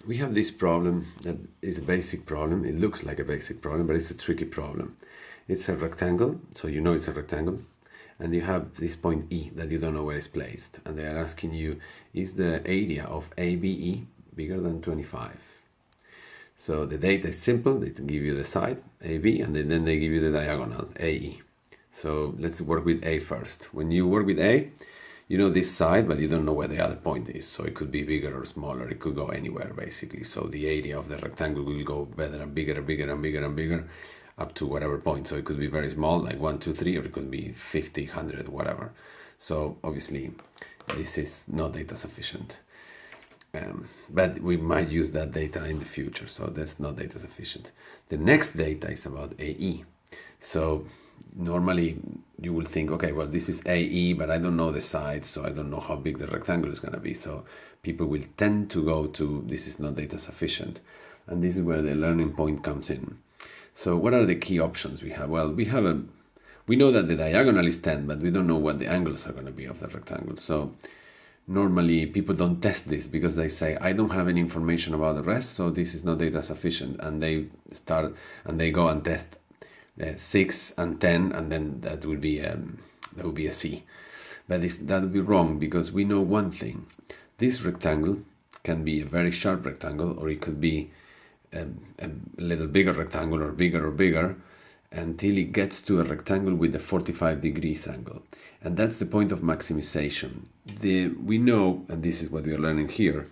We have this problem that is a basic problem. It looks like a basic problem, but it's a tricky problem. It's a rectangle, so you know it's a rectangle, and you have this point E that you don't know where it's placed, and they are asking you, is the area of ABE bigger than 25? So the data is simple. They give you the side AB, and then they give you the diagonal AE. So let's work with A first. When you work with A, you know this side, but you don't know where the other point is. So it could be bigger or smaller. It could go anywhere, basically. So the area of the rectangle will go better and bigger and bigger and bigger and bigger up to whatever point. So it could be very small, like 1, 2, 3, or it could be 50, 100, whatever. So obviously, this is not data sufficient. But we might use that data in the future. So that's not data sufficient. The next data is about AE. So normally you will think, okay, well, this is AE, but I don't know the sides, so I don't know how big the rectangle is going to be. So people will tend to go to, this is not data sufficient. And this is where the learning point comes in. So what are the key options we have? Well, we know that the diagonal is 10, but we don't know what the angles are going to be of the rectangle. So normally people don't test this because they say, I don't have any information about the rest, so this is not data sufficient. And they go and test 6 and 10, and then that would be a C. But that would be wrong, because we know one thing. This rectangle can be a very sharp rectangle, or it could be a little bigger rectangle, or bigger, until it gets to a rectangle with a 45 degrees angle. And that's the point of maximization. We know, and this is what we are learning here,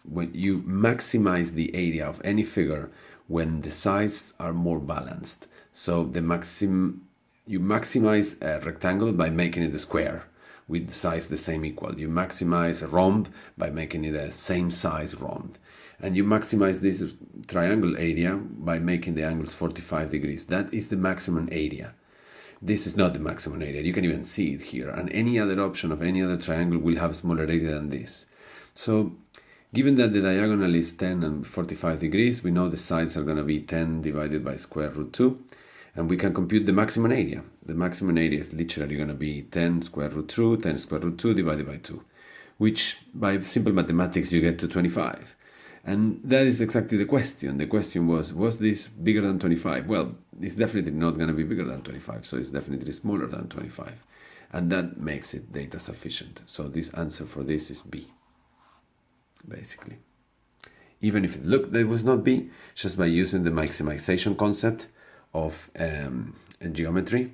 when you maximize the area of any figure when the sides are more balanced. So you maximize a rectangle by making it a square with the size the same equal. You maximize a rhomb by making it a same size rhomb. And you maximize this triangle area by making the angles 45 degrees. That is the maximum area. This is not the maximum area. You can even see it here. And any other option of any other triangle will have a smaller area than this. So given that the diagonal is 10 and 45 degrees, we know the sides are going to be 10 divided by square root 2. And we can compute the maximum area. The maximum area is literally going to be 10 square root 2, 10 square root 2 divided by 2, which by simple mathematics you get to 25. And that is exactly the question. The question was this bigger than 25? Well, it's definitely not going to be bigger than 25, so it's definitely smaller than 25. And that makes it data sufficient. So this answer for this is B, basically. Even if it looked that it was not B, just by using the maximization concept of geometry,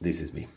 this is B.